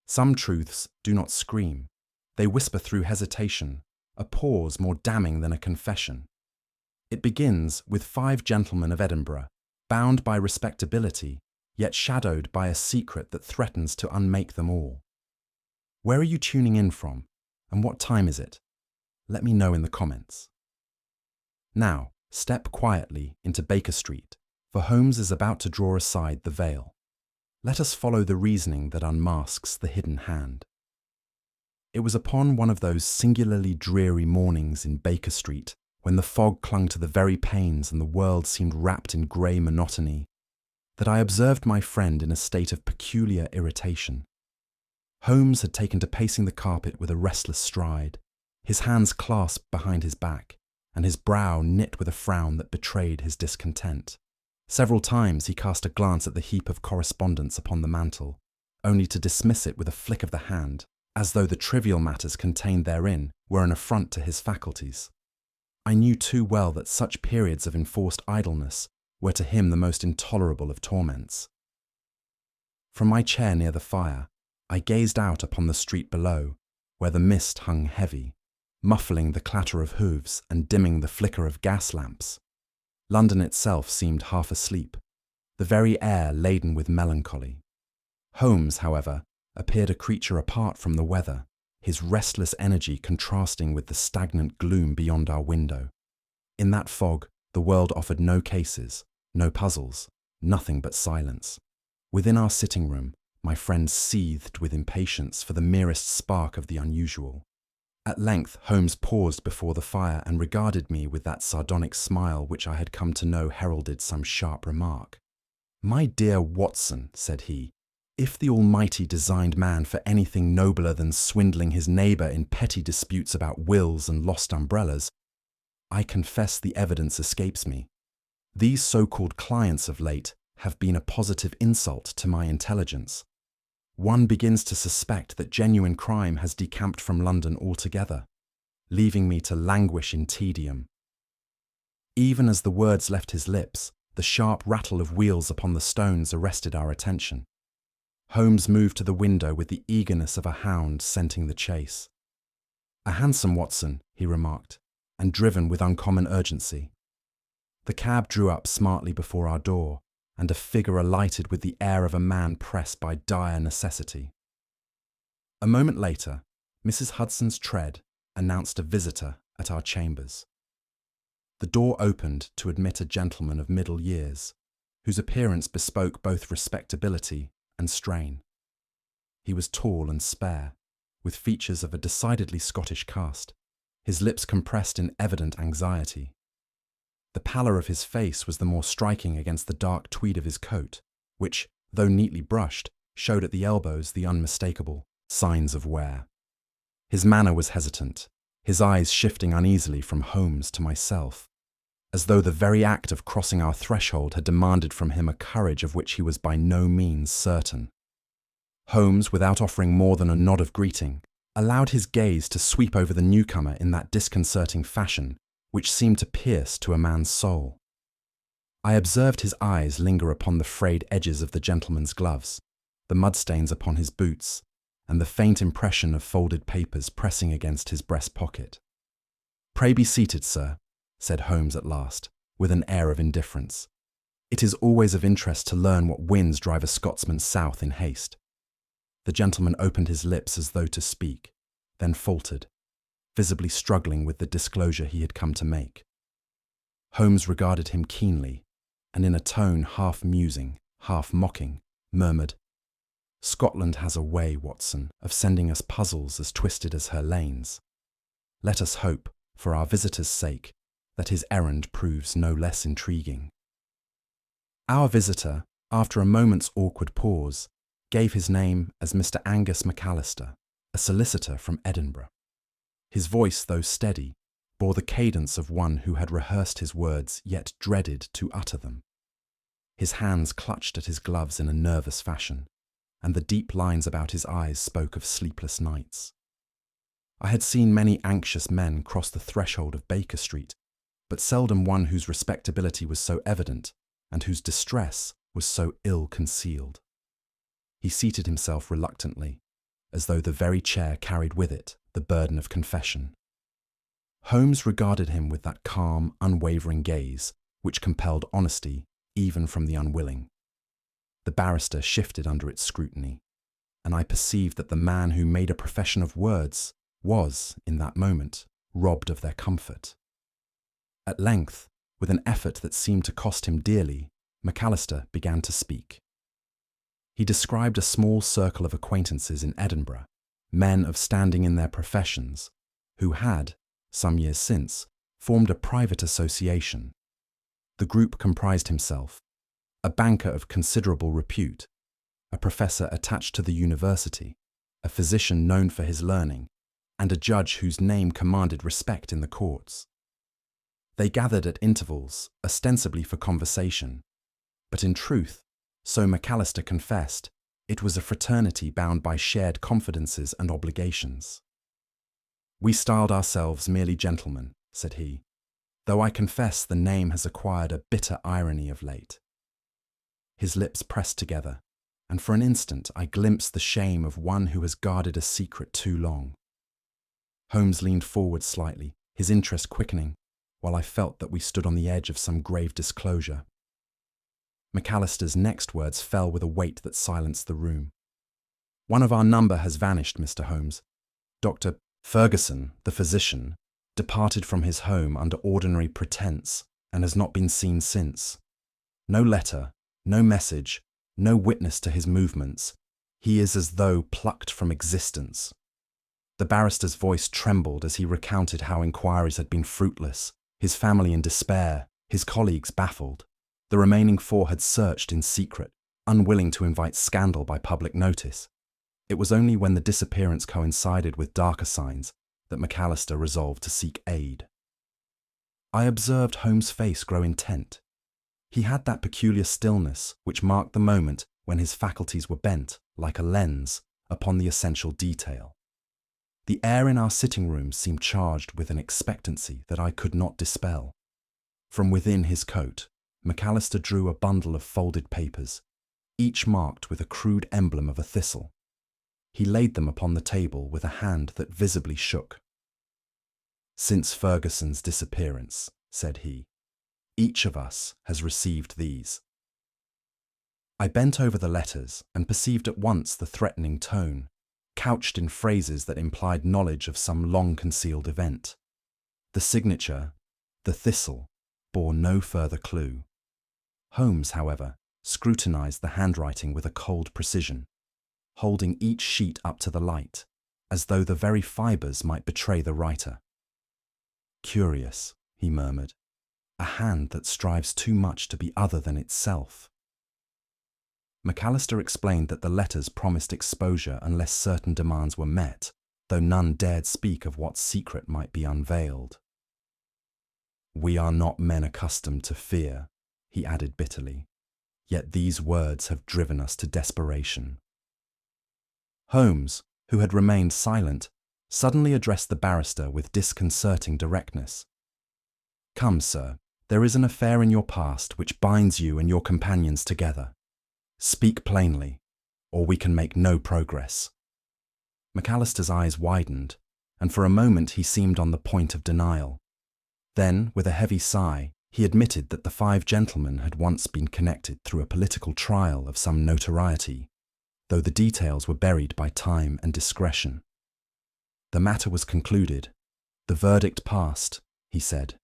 Some truths do not scream. They whisper through hesitation, a pause more damning than a confession. It begins with 5 gentlemen of Edinburgh, bound by respectability, yet shadowed by a secret that threatens to unmake them all. Where are you tuning in from, and what time is it? Let me know in the comments. Now, step quietly into Baker Street, for Holmes is about to draw aside the veil. Let us follow the reasoning that unmasks the hidden hand. It was upon one of those singularly dreary mornings in Baker Street, when the fog clung to the very panes and the world seemed wrapped in grey monotony, that I observed my friend in a state of peculiar irritation. Holmes had taken to pacing the carpet with a restless stride, his hands clasped behind his back, and his brow knit with a frown that betrayed his discontent. Several times he cast a glance at the heap of correspondence upon the mantel, only to dismiss it with a flick of the hand, as though the trivial matters contained therein were an affront to his faculties. I knew too well that such periods of enforced idleness were to him the most intolerable of torments. From my chair near the fire, I gazed out upon the street below, where the mist hung heavy, muffling the clatter of hooves and dimming the flicker of gas lamps. London itself seemed half asleep, the very air laden with melancholy. Holmes, however, appeared a creature apart from the weather, his restless energy contrasting with the stagnant gloom beyond our window. In that fog, the world offered no cases, no puzzles, nothing but silence. Within our sitting room, my friend seethed with impatience for the merest spark of the unusual. At length, Holmes paused before the fire and regarded me with that sardonic smile which I had come to know heralded some sharp remark. "My dear Watson," said he, "if the Almighty designed man for anything nobler than swindling his neighbour in petty disputes about wills and lost umbrellas, I confess the evidence escapes me. These so-called clients of late have been a positive insult to my intelligence. One begins to suspect that genuine crime has decamped from London altogether, leaving me to languish in tedium." Even as the words left his lips, the sharp rattle of wheels upon the stones arrested our attention. Holmes moved to the window with the eagerness of a hound scenting the chase. "A hansom, Watson," he remarked, and driven with uncommon urgency. The cab drew up smartly before our door, and a figure alighted with the air of a man pressed by dire necessity. A moment later, Mrs. Hudson's tread announced a visitor at our chambers. The door opened to admit a gentleman of middle years, whose appearance bespoke both respectability and strain. He was tall and spare, with features of a decidedly Scottish cast, his lips compressed in evident anxiety. The pallor of his face was the more striking against the dark tweed of his coat, which, though neatly brushed, showed at the elbows the unmistakable signs of wear. His manner was hesitant, his eyes shifting uneasily from Holmes to myself, as though the very act of crossing our threshold had demanded from him a courage of which he was by no means certain. Holmes, without offering more than a nod of greeting, allowed his gaze to sweep over the newcomer in that disconcerting fashion which seemed to pierce to a man's soul. I observed his eyes linger upon the frayed edges of the gentleman's gloves, the mud-stains upon his boots, and the faint impression of folded papers pressing against his breast pocket. "Pray be seated, sir," said Holmes at last, with an air of indifference. "It is always of interest to learn what winds drive a Scotsman south in haste." The gentleman opened his lips as though to speak, then faltered, visibly struggling with the disclosure he had come to make. Holmes regarded him keenly, and in a tone half musing, half mocking, murmured, "Scotland has a way, Watson, of sending us puzzles as twisted as her lanes. Let us hope, for our visitor's sake, that his errand proves no less intriguing." Our visitor, after a moment's awkward pause, gave his name as Mr. Angus McAllister, a solicitor from Edinburgh. His voice, though steady, bore the cadence of one who had rehearsed his words yet dreaded to utter them. His hands clutched at his gloves in a nervous fashion, and the deep lines about his eyes spoke of sleepless nights. I had seen many anxious men cross the threshold of Baker Street, but seldom one whose respectability was so evident and whose distress was so ill concealed. He seated himself reluctantly, as though the very chair carried with it the burden of confession. Holmes regarded him with that calm, unwavering gaze which compelled honesty even from the unwilling. The barrister shifted under its scrutiny, and I perceived that the man who made a profession of words was, in that moment, robbed of their comfort. At length, with an effort that seemed to cost him dearly, McAllister began to speak. He described a small circle of acquaintances in Edinburgh, men of standing in their professions, who had, some years since, formed a private association. The group comprised himself, a banker of considerable repute, a professor attached to the university, a physician known for his learning, and a judge whose name commanded respect in the courts. They gathered at intervals, ostensibly for conversation, but in truth, so McAllister confessed, it was a fraternity bound by shared confidences and obligations. "We styled ourselves merely gentlemen," said he, "though I confess the name has acquired a bitter irony of late." His lips pressed together, and for an instant I glimpsed the shame of one who has guarded a secret too long. Holmes leaned forward slightly, his interest quickening, while I felt that we stood on the edge of some grave disclosure. McAllister's next words fell with a weight that silenced the room. "One of our number has vanished, Mr. Holmes. Dr. Ferguson, the physician, departed from his home under ordinary pretense and has not been seen since. No letter, no message, no witness to his movements. He is as though plucked from existence." The barrister's voice trembled as he recounted how inquiries had been fruitless, his family in despair, his colleagues baffled. The remaining 4 had searched in secret, unwilling to invite scandal by public notice. It was only when the disappearance coincided with darker signs that McAllister resolved to seek aid. I observed Holmes' face grow intent. He had that peculiar stillness which marked the moment when his faculties were bent, like a lens, upon the essential detail. The air in our sitting room seemed charged with an expectancy that I could not dispel. From within his coat, McAllister drew a bundle of folded papers, each marked with a crude emblem of a thistle. He laid them upon the table with a hand that visibly shook. "Since Ferguson's disappearance," said he, "each of us has received these." I bent over the letters and perceived at once the threatening tone, couched in phrases that implied knowledge of some long-concealed event. The signature, "The Thistle," bore no further clue. Holmes, however, scrutinized the handwriting with a cold precision, holding each sheet up to the light, as though the very fibres might betray the writer. "Curious," he murmured, "a hand that strives too much to be other than itself." McAllister explained that the letters promised exposure unless certain demands were met, though none dared speak of what secret might be unveiled. "We are not men accustomed to fear," he added bitterly, "yet these words have driven us to desperation." Holmes, who had remained silent, suddenly addressed the barrister with disconcerting directness. "Come, sir, there is an affair in your past which binds you and your companions together. Speak plainly, or we can make no progress." McAllister's eyes widened, and for a moment he seemed on the point of denial. Then, with a heavy sigh, he admitted that the 5 gentlemen had once been connected through a political trial of some notoriety, though the details were buried by time and discretion. The matter was concluded, the verdict passed, he said,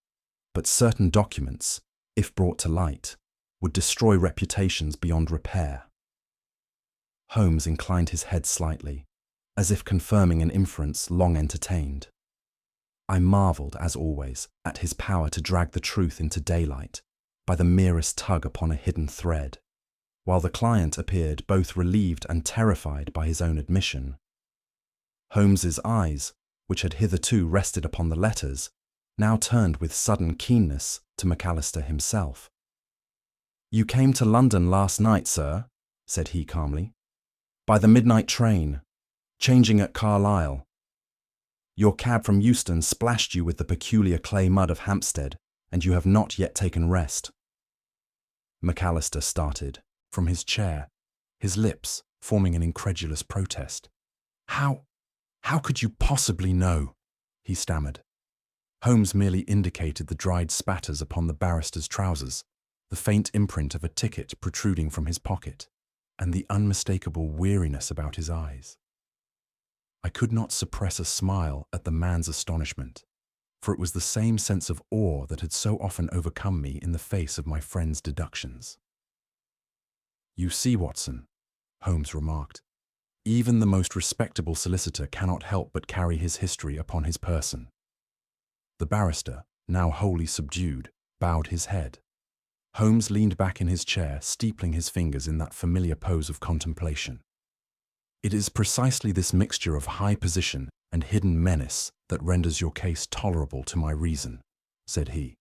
but certain documents, if brought to light, would destroy reputations beyond repair. Holmes inclined his head slightly, as if confirming an inference long entertained. I marvelled, as always, at his power to drag the truth into daylight by the merest tug upon a hidden thread, while the client appeared both relieved and terrified by his own admission. Holmes's eyes, which had hitherto rested upon the letters, now turned with sudden keenness to McAllister himself. "You came to London last night, sir," said he calmly, "by the midnight train, changing at Carlisle. Your cab from Euston splashed you with the peculiar clay mud of Hampstead, and you have not yet taken rest." McAllister started from his chair, his lips forming an incredulous protest. How, how could you possibly know? He stammered. Holmes merely indicated the dried spatters upon the barrister's trousers, the faint imprint of a ticket protruding from his pocket, and the unmistakable weariness about his eyes. I could not suppress a smile at the man's astonishment, for it was the same sense of awe that had so often overcome me in the face of my friend's deductions. "You see, Watson," Holmes remarked, "even the most respectable solicitor cannot help but carry his history upon his person." The barrister, now wholly subdued, bowed his head. Holmes leaned back in his chair, steepling his fingers in that familiar pose of contemplation. "It is precisely this mixture of high position and hidden menace that renders your case tolerable to my reason," said he.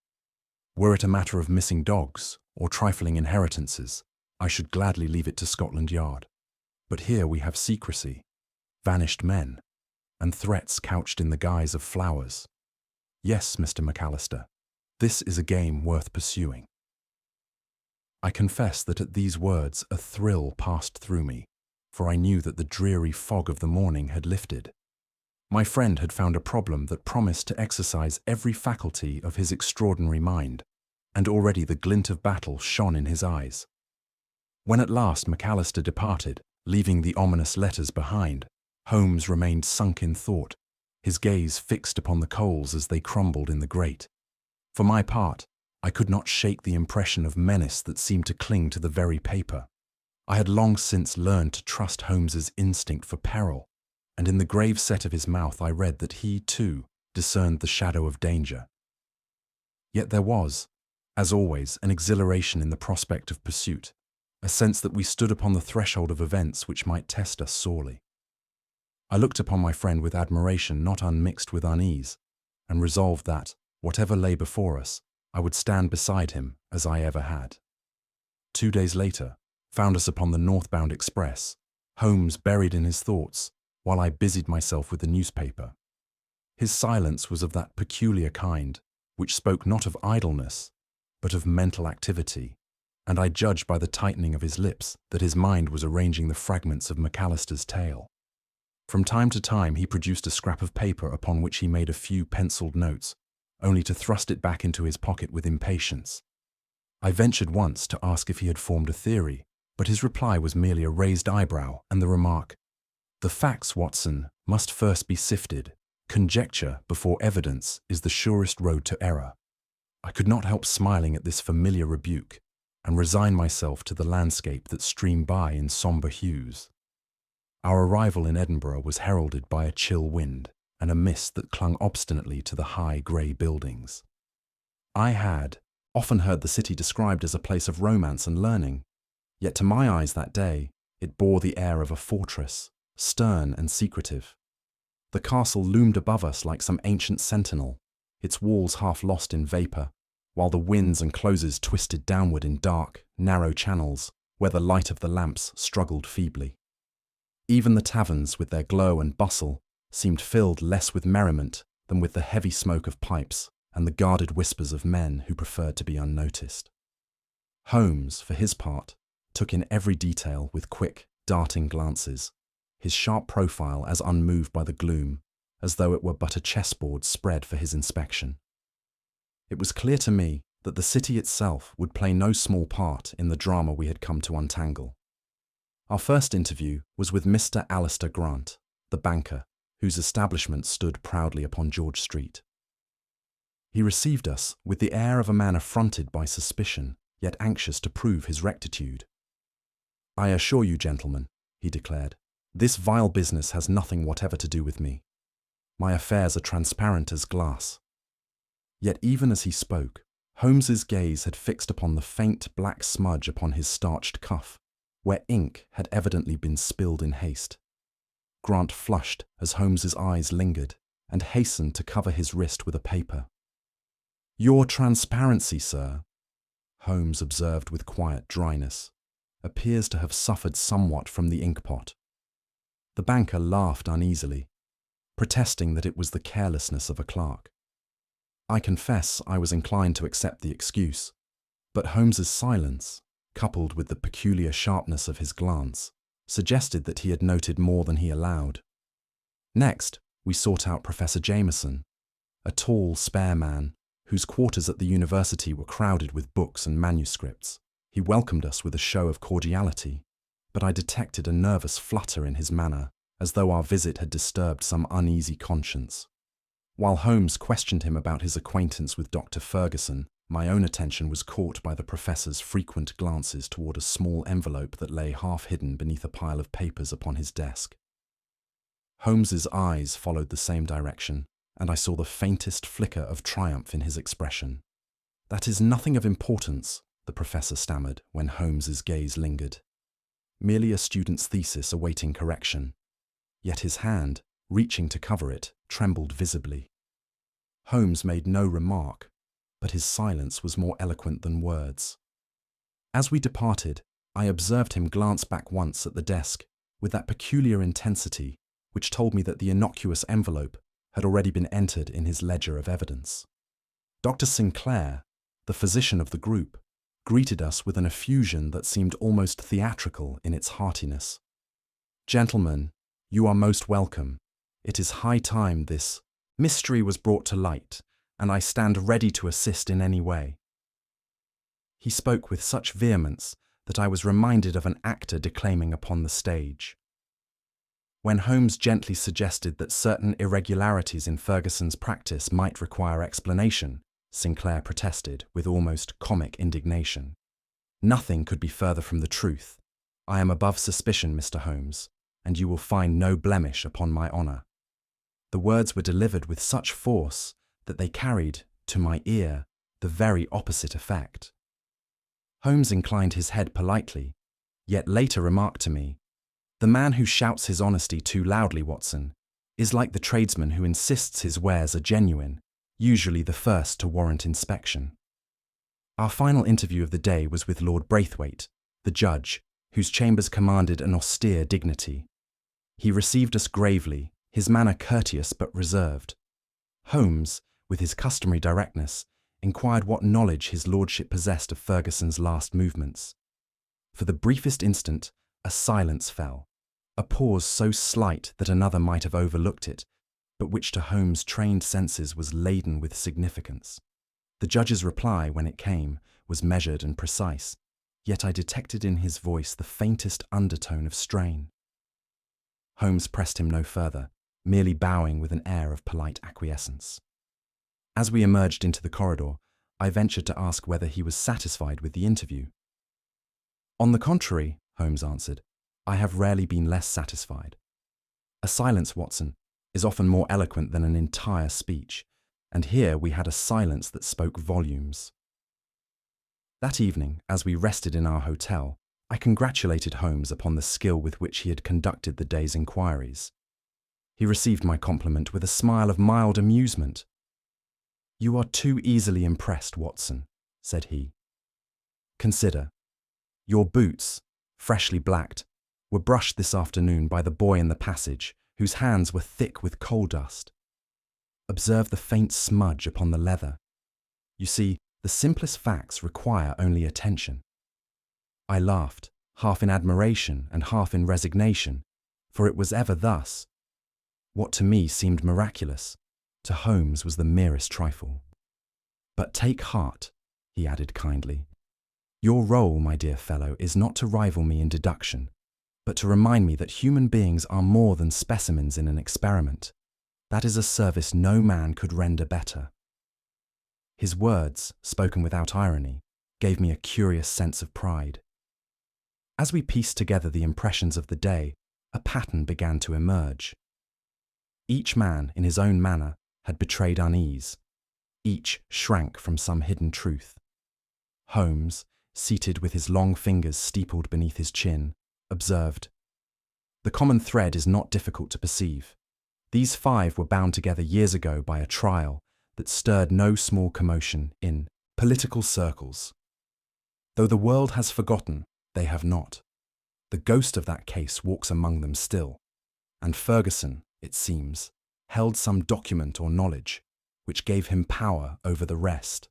"Were it a matter of missing dogs or trifling inheritances, I should gladly leave it to Scotland Yard. But here we have secrecy, vanished men, and threats couched in the guise of flowers. Yes, Mr. McAllister, this is a game worth pursuing." I confess that at these words a thrill passed through me, for I knew that the dreary fog of the morning had lifted. My friend had found a problem that promised to exercise every faculty of his extraordinary mind, and already the glint of battle shone in his eyes. When at last McAllister departed, leaving the ominous letters behind, Holmes remained sunk in thought, his gaze fixed upon the coals as they crumbled in the grate. For my part, I could not shake the impression of menace that seemed to cling to the very paper. I had long since learned to trust Holmes's instinct for peril, and in the grave set of his mouth I read that he, too, discerned the shadow of danger. Yet there was, as always, an exhilaration in the prospect of pursuit, a sense that we stood upon the threshold of events which might test us sorely. I looked upon my friend with admiration not unmixed with unease, and resolved that, whatever lay before us, I would stand beside him as I ever had. 2 days later found us upon the northbound express, Holmes buried in his thoughts, while I busied myself with the newspaper. His silence was of that peculiar kind which spoke not of idleness, but of mental activity, and I judged by the tightening of his lips that his mind was arranging the fragments of McAllister's tale. From time to time he produced a scrap of paper upon which he made a few penciled notes, only to thrust it back into his pocket with impatience. I ventured once to ask if he had formed a theory, but his reply was merely a raised eyebrow and the remark, "The facts, Watson, must first be sifted. Conjecture before evidence is the surest road to error." I could not help smiling at this familiar rebuke, and resign myself to the landscape that streamed by in sombre hues. Our arrival in Edinburgh was heralded by a chill wind and a mist that clung obstinately to the high grey buildings. I had often heard the city described as a place of romance and learning, yet to my eyes that day it bore the air of a fortress, stern and secretive. The castle loomed above us like some ancient sentinel, its walls half lost in vapour, while the winds and closes twisted downward in dark, narrow channels where the light of the lamps struggled feebly. Even the taverns, with their glow and bustle, seemed filled less with merriment than with the heavy smoke of pipes and the guarded whispers of men who preferred to be unnoticed. Holmes, for his part, took in every detail with quick, darting glances, his sharp profile as unmoved by the gloom, as though it were but a chessboard spread for his inspection. It was clear to me that the city itself would play no small part in the drama we had come to untangle. Our first interview was with Mr. Alistair Grant, the banker, whose establishment stood proudly upon George Street. He received us with the air of a man affronted by suspicion, yet anxious to prove his rectitude. "I assure you, gentlemen," he declared, "this vile business has nothing whatever to do with me. My affairs are transparent as glass." Yet even as he spoke, Holmes's gaze had fixed upon the faint black smudge upon his starched cuff, where ink had evidently been spilled in haste. Grant flushed as Holmes's eyes lingered, and hastened to cover his wrist with a paper. "Your transparency, sir," Holmes observed with quiet dryness, "appears to have suffered somewhat from the inkpot." The banker laughed uneasily, protesting that it was the carelessness of a clerk. I confess I was inclined to accept the excuse, but Holmes's silence, coupled with the peculiar sharpness of his glance, suggested that he had noted more than he allowed. Next, we sought out Professor Jameson, a tall, spare man whose quarters at the university were crowded with books and manuscripts. He welcomed us with a show of cordiality, but I detected a nervous flutter in his manner, as though our visit had disturbed some uneasy conscience. While Holmes questioned him about his acquaintance with Dr. Ferguson, my own attention was caught by the professor's frequent glances toward a small envelope that lay half hidden beneath a pile of papers upon his desk. Holmes's eyes followed the same direction, and I saw the faintest flicker of triumph in his expression. "That is nothing of importance," the professor stammered when Holmes's gaze lingered. "Merely a student's thesis awaiting correction." Yet his hand, reaching to cover it, trembled visibly. Holmes made no remark, but his silence was more eloquent than words. As we departed, I observed him glance back once at the desk with that peculiar intensity which told me that the innocuous envelope had already been entered in his ledger of evidence. Dr. Sinclair, the physician of the group, greeted us with an effusion that seemed almost theatrical in its heartiness. "Gentlemen, you are most welcome. It is high time this mystery was brought to light, and I stand ready to assist in any way." He spoke with such vehemence that I was reminded of an actor declaiming upon the stage. When Holmes gently suggested that certain irregularities in Ferguson's practice might require explanation, Sinclair protested with almost comic indignation. "Nothing could be further from the truth. I am above suspicion, Mr. Holmes, and you will find no blemish upon my honour." The words were delivered with such force that they carried, to my ear, the very opposite effect. Holmes inclined his head politely, yet later remarked to me, "The man who shouts his honesty too loudly, Watson, is like the tradesman who insists his wares are genuine, usually the first to warrant inspection." Our final interview of the day was with Lord Braithwaite, the judge, whose chambers commanded an austere dignity. He received us gravely, his manner courteous but reserved. Holmes, with his customary directness, inquired what knowledge his lordship possessed of Ferguson's last movements. For the briefest instant, a silence fell, a pause so slight that another might have overlooked it, but which to Holmes' trained senses was laden with significance. The judge's reply, when it came, was measured and precise, yet I detected in his voice the faintest undertone of strain. Holmes pressed him no further, merely bowing with an air of polite acquiescence. As we emerged into the corridor, I ventured to ask whether he was satisfied with the interview. "On the contrary," Holmes answered, "I have rarely been less satisfied. A silence, Watson, is often more eloquent than an entire speech, and here we had a silence that spoke volumes." That evening, as we rested in our hotel, I congratulated Holmes upon the skill with which he had conducted the day's inquiries. He received my compliment with a smile of mild amusement. "You are too easily impressed, Watson," said he. "Consider. Your boots, freshly blacked, were brushed this afternoon by the boy in the passage, whose hands were thick with coal dust. Observe the faint smudge upon the leather. You see, the simplest facts require only attention." I laughed, half in admiration and half in resignation, for it was ever thus. What to me seemed miraculous, to Holmes was the merest trifle. "But take heart," he added kindly. "Your role, my dear fellow, is not to rival me in deduction, but to remind me that human beings are more than specimens in an experiment. That is a service no man could render better." His words, spoken without irony, gave me a curious sense of pride. As we pieced together the impressions of the day, a pattern began to emerge. Each man, in his own manner, had betrayed unease. Each shrank from some hidden truth. Holmes, seated with his long fingers steepled beneath his chin, observed, "The common thread is not difficult to perceive. These five were bound together years ago by a trial that stirred no small commotion in political circles. Though the world has forgotten, they have not. The ghost of that case walks among them still, and Ferguson, it seems, held some document or knowledge which gave him power over the rest."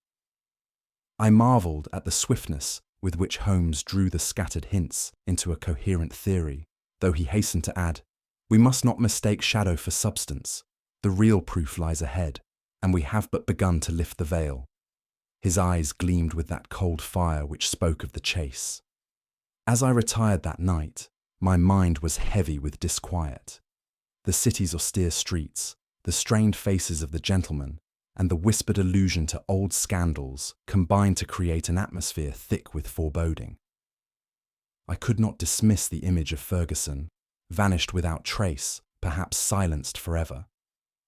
I marvelled at the swiftness with which Holmes drew the scattered hints into a coherent theory, though he hastened to add, We must not mistake shadow for substance. The real proof lies ahead, and we have but begun to lift the veil. His eyes gleamed with that cold fire which spoke of the chase. As I retired that night, my mind was heavy with disquiet. The city's austere streets, the strained faces of the gentlemen, and the whispered allusion to old scandals combined to create an atmosphere thick with foreboding. I could not dismiss the image of Ferguson, vanished without trace, perhaps silenced forever.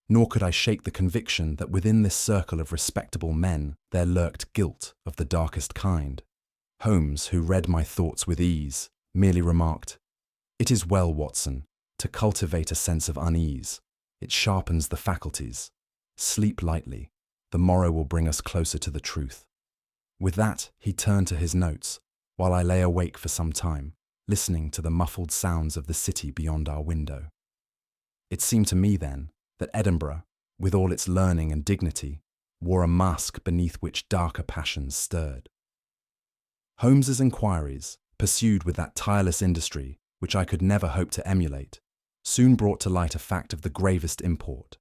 Nor could I shake the conviction that within this circle of respectable men there lurked guilt of the darkest kind. Holmes, who read my thoughts with ease, merely remarked, "It is well, Watson, to cultivate a sense of unease. It sharpens the faculties. Sleep lightly. The morrow will bring us closer to the truth." With that, he turned to his notes, while I lay awake for some time, listening to the muffled sounds of the city beyond our window. It seemed to me then that Edinburgh, with all its learning and dignity, wore a mask beneath which darker passions stirred. Holmes's inquiries, pursued with that tireless industry which I could never hope to emulate, soon brought to light a fact of the gravest import.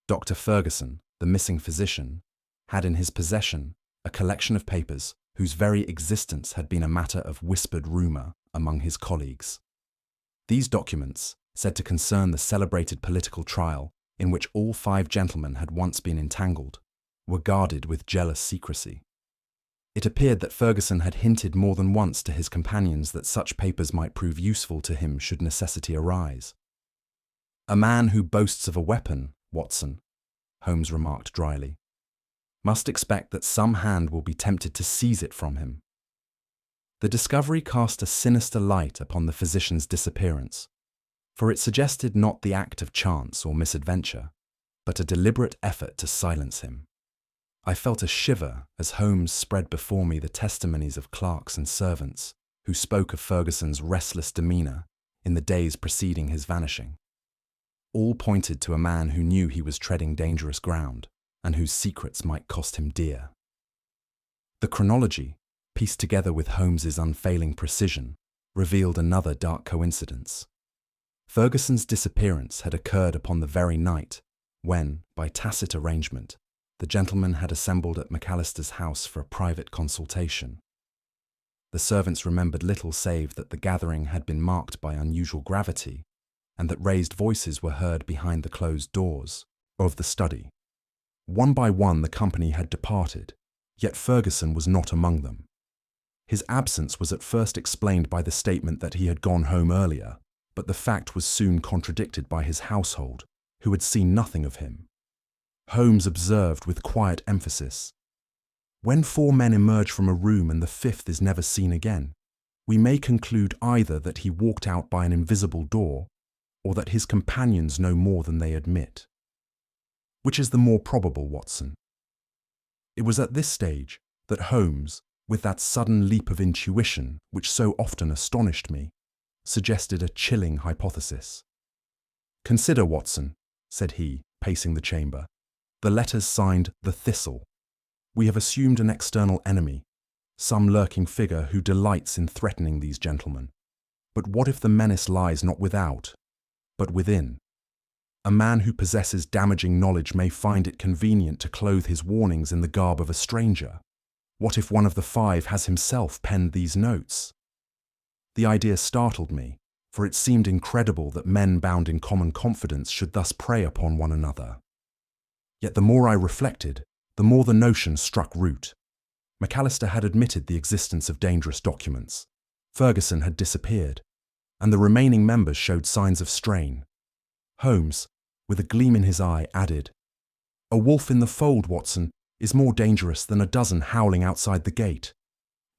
Dr. Ferguson, the missing physician, had in his possession a collection of papers whose very existence had been a matter of whispered rumour among his colleagues. These documents, said to concern the celebrated political trial in which all 5 gentlemen had once been entangled, were guarded with jealous secrecy. It appeared that Ferguson had hinted more than once to his companions that such papers might prove useful to him should necessity arise. "A man who boasts of a weapon, Watson," Holmes remarked dryly, "must expect that some hand will be tempted to seize it from him." The discovery cast a sinister light upon the physician's disappearance, for it suggested not the act of chance or misadventure, but a deliberate effort to silence him. I felt a shiver as Holmes spread before me the testimonies of clerks and servants who spoke of Ferguson's restless demeanour in the days preceding his vanishing. All pointed to a man who knew he was treading dangerous ground and whose secrets might cost him dear. The chronology, pieced together with Holmes's unfailing precision, revealed another dark coincidence. Ferguson's disappearance had occurred upon the very night when, by tacit arrangement, the gentlemen had assembled at McAllister's house for a private consultation. The servants remembered little save that the gathering had been marked by unusual gravity, and that raised voices were heard behind the closed doors of the study. One by one the company had departed, yet Ferguson was not among them. His absence was at first explained by the statement that he had gone home earlier, but the fact was soon contradicted by his household, who had seen nothing of him. Holmes observed with quiet emphasis, "When 4 men emerge from a room and the 5th is never seen again, we may conclude either that he walked out by an invisible door, or that his companions know more than they admit. Which is the more probable, Watson?" It was at this stage that Holmes, with that sudden leap of intuition which so often astonished me, suggested a chilling hypothesis. "Consider, Watson," said he, pacing the chamber, "the letters signed The Thistle. We have assumed an external enemy, some lurking figure who delights in threatening these gentlemen. But what if the menace lies not without, but within? A man who possesses damaging knowledge may find it convenient to clothe his warnings in the garb of a stranger. What if one of the 5 has himself penned these notes?" The idea startled me, for it seemed incredible that men bound in common confidence should thus prey upon one another. Yet the more I reflected, the more the notion struck root. McAllister had admitted the existence of dangerous documents. Ferguson had disappeared, and the remaining members showed signs of strain. Holmes, with a gleam in his eye, added, "A wolf in the fold, Watson, is more dangerous than a dozen howling outside the gate.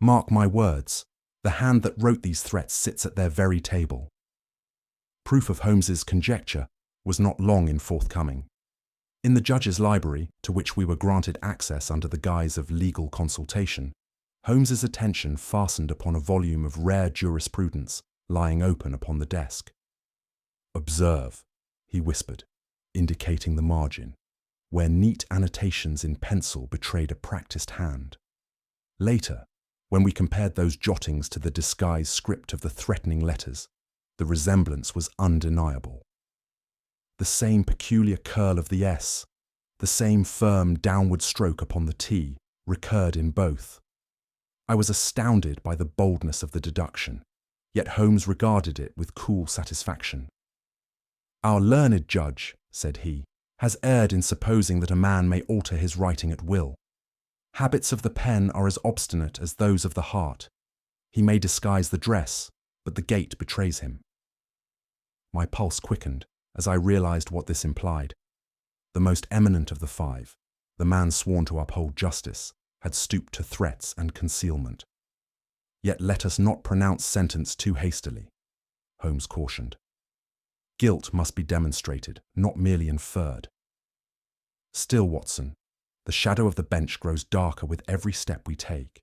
Mark my words, the hand that wrote these threats sits at their very table." Proof of Holmes's conjecture was not long in forthcoming. In the judge's library, to which we were granted access under the guise of legal consultation, Holmes's attention fastened upon a volume of rare jurisprudence lying open upon the desk. "Observe," he whispered, indicating the margin, where neat annotations in pencil betrayed a practiced hand. Later, when we compared those jottings to the disguised script of the threatening letters, The resemblance was undeniable. The same peculiar curl of the S, the same firm downward stroke upon the T, recurred in both. I was astounded by the boldness of the deduction, yet Holmes regarded it with cool satisfaction. "Our learned judge," said he, "has erred in supposing that a man may alter his writing at will. Habits of the pen are as obstinate as those of the heart. He may disguise the dress, but the gait betrays him." My pulse quickened as I realized what this implied. The most eminent of the five, the man sworn to uphold justice, had stooped to threats and concealment. "Yet let us not pronounce sentence too hastily," Holmes cautioned. "Guilt must be demonstrated, not merely inferred." Still, Watson, the shadow of the bench grows darker with every step we take.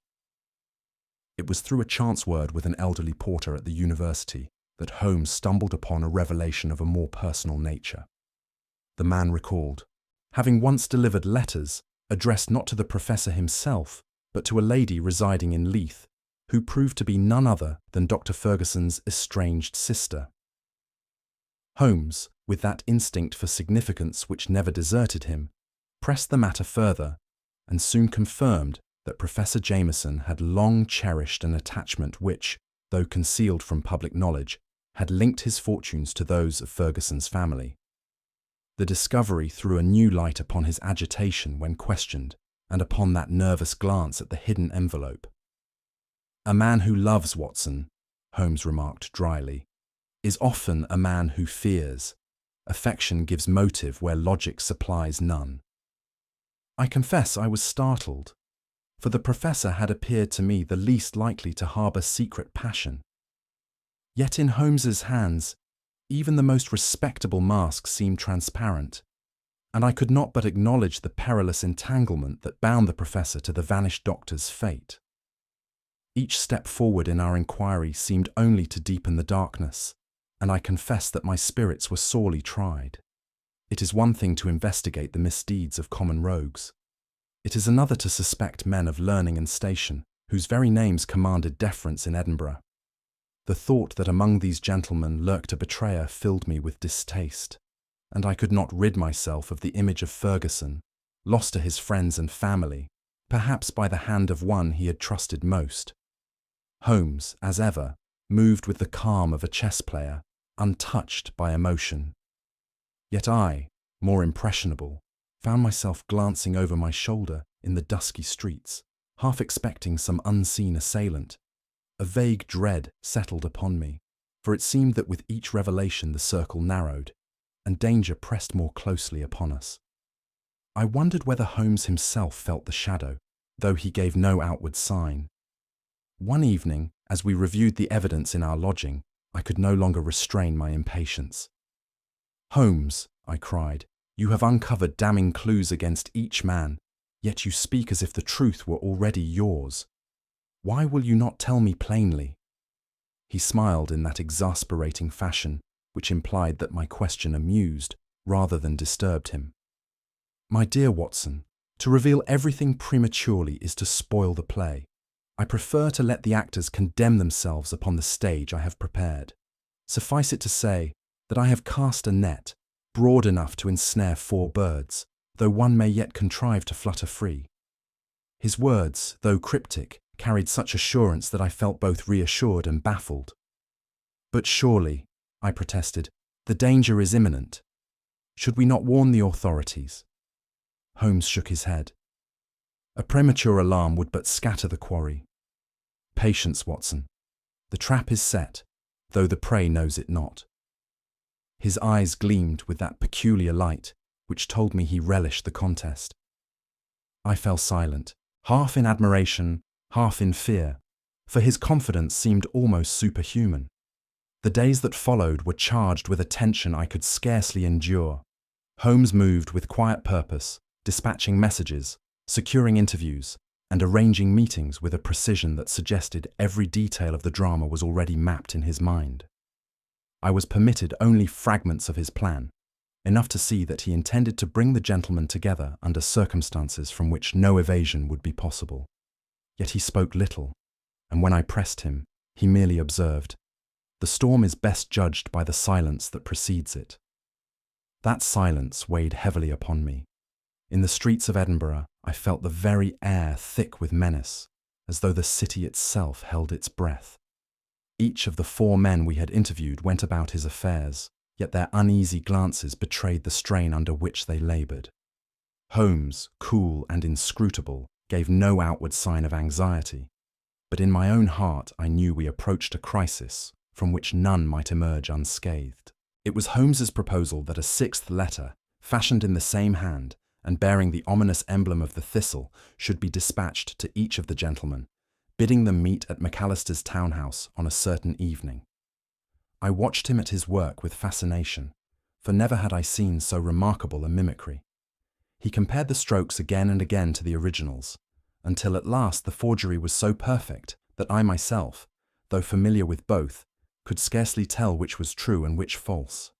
It was through a chance word with an elderly porter at the university that Holmes stumbled upon a revelation of a more personal nature. The man recalled having once delivered letters addressed not to the professor himself, but to a lady residing in Leith, who proved to be none other than Dr. Ferguson's estranged sister. Holmes, with that instinct for significance which never deserted him, pressed the matter further, and soon confirmed that Professor Jameson had long cherished an attachment which, though concealed from public knowledge, had linked his fortunes to those of Ferguson's family. The discovery threw a new light upon his agitation when questioned, and upon that nervous glance at the hidden envelope. "A man who loves, Watson," Holmes remarked dryly, "is often a man who fears. Affection gives motive where logic supplies none." I confess I was startled, for the professor had appeared to me the least likely to harbour secret passion. Yet in Holmes's hands, even the most respectable mask seemed transparent, and I could not but acknowledge the perilous entanglement that bound the professor to the vanished doctor's fate. Each step forward in our inquiry seemed only to deepen the darkness, and I confess that my spirits were sorely tried. It is one thing to investigate the misdeeds of common rogues. It is another to suspect men of learning and station, whose very names commanded deference in Edinburgh. The thought that among these gentlemen lurked a betrayer filled me with distaste, and I could not rid myself of the image of Ferguson, lost to his friends and family, perhaps by the hand of one he had trusted most. Holmes, as ever, moved with the calm of a chess player, untouched by emotion. Yet I, more impressionable, found myself glancing over my shoulder in the dusky streets, half expecting some unseen assailant. A vague dread settled upon me, for it seemed that with each revelation the circle narrowed, and danger pressed more closely upon us. I wondered whether Holmes himself felt the shadow, though he gave no outward sign. One evening, as we reviewed the evidence in our lodging, I could no longer restrain my impatience. "Holmes," I cried, "you have uncovered damning clues against each man, yet you speak as if the truth were already yours. Why will you not tell me plainly?" He smiled in that exasperating fashion which implied that my question amused rather than disturbed him. "My dear Watson, to reveal everything prematurely is to spoil the play. I prefer to let the actors condemn themselves upon the stage I have prepared. Suffice it to say that I have cast a net broad enough to ensnare 4 birds, though one may yet contrive to flutter free." His words, though cryptic, carried such assurance that I felt both reassured and baffled. "But surely," I protested, "the danger is imminent. Should we not warn the authorities?" Holmes shook his head. "A premature alarm would but scatter the quarry. Patience, Watson. The trap is set, though the prey knows it not." His eyes gleamed with that peculiar light which told me he relished the contest. I fell silent, half in admiration, half in fear, for his confidence seemed almost superhuman. The days that followed were charged with a tension I could scarcely endure. Holmes moved with quiet purpose, dispatching messages, securing interviews, and arranging meetings with a precision that suggested every detail of the drama was already mapped in his mind. I was permitted only fragments of his plan, enough to see that he intended to bring the gentlemen together under circumstances from which no evasion would be possible. Yet he spoke little, and when I pressed him, he merely observed, The storm is best judged by the silence that precedes it. That silence weighed heavily upon me. In the streets of Edinburgh, I felt the very air thick with menace, as though the city itself held its breath. Each of the 4 men we had interviewed went about his affairs, yet their uneasy glances betrayed the strain under which they laboured. Holmes, cool and inscrutable, gave no outward sign of anxiety, but in my own heart I knew we approached a crisis from which none might emerge unscathed. It was Holmes's proposal that a 6th letter, fashioned in the same hand and bearing the ominous emblem of the thistle, should be dispatched to each of the gentlemen, bidding them meet at McAllister's townhouse on a certain evening. I watched him at his work with fascination, for never had I seen so remarkable a mimicry. He compared the strokes again and again to the originals, until at last the forgery was so perfect that I myself, though familiar with both, could scarcely tell which was true and which false.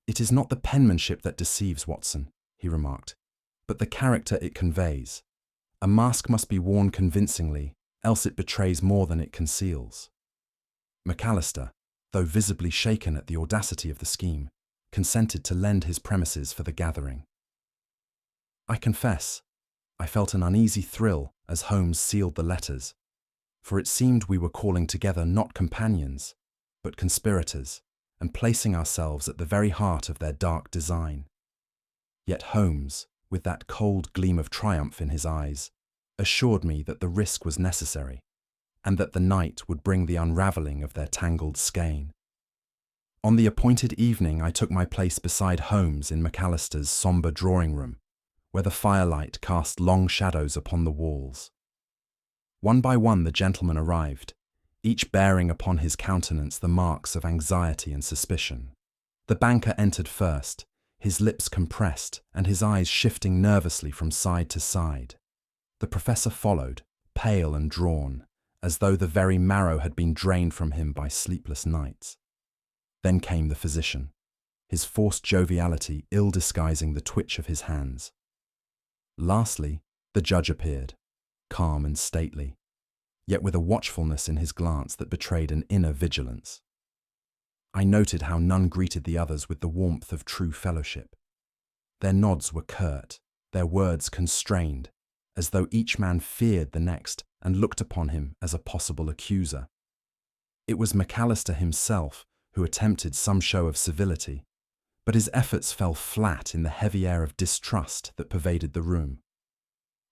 "It is not the penmanship that deceives, Watson," he remarked, "but the character it conveys. A mask must be worn convincingly, else it betrays more than it conceals." McAllister, though visibly shaken at the audacity of the scheme, consented to lend his premises for the gathering. I confess, I felt an uneasy thrill as Holmes sealed the letters, for it seemed we were calling together not companions, but conspirators, and placing ourselves at the very heart of their dark design. Yet Holmes, with that cold gleam of triumph in his eyes, assured me that the risk was necessary, and that the night would bring the unravelling of their tangled skein. On the appointed evening I took my place beside Holmes in McAllister's sombre drawing-room, where the firelight cast long shadows upon the walls. One by one the gentlemen arrived, each bearing upon his countenance the marks of anxiety and suspicion. The banker entered first, his lips compressed and his eyes shifting nervously from side to side. The professor followed, pale and drawn, as though the very marrow had been drained from him by sleepless nights. Then came the physician, his forced joviality ill disguising the twitch of his hands. Lastly, the judge appeared, calm and stately, yet with a watchfulness in his glance that betrayed an inner vigilance. I noted how none greeted the others with the warmth of true fellowship. Their nods were curt, their words constrained, as though each man feared the next and looked upon him as a possible accuser. It was McAllister himself who attempted some show of civility, but his efforts fell flat in the heavy air of distrust that pervaded the room.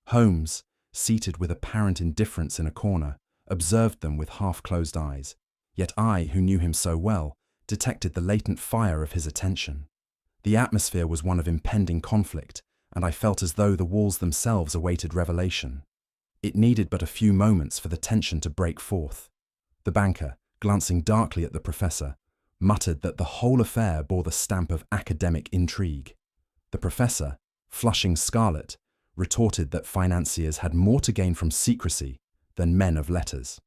Holmes, seated with apparent indifference in a corner, observed them with half-closed eyes, yet I, who knew him so well, detected the latent fire of his attention. The atmosphere was one of impending conflict, and I felt as though the walls themselves awaited revelation. It needed but a few moments for the tension to break forth. The banker, glancing darkly at the professor, muttered that the whole affair bore the stamp of academic intrigue. The professor, flushing scarlet, retorted that financiers had more to gain from secrecy than men of letters.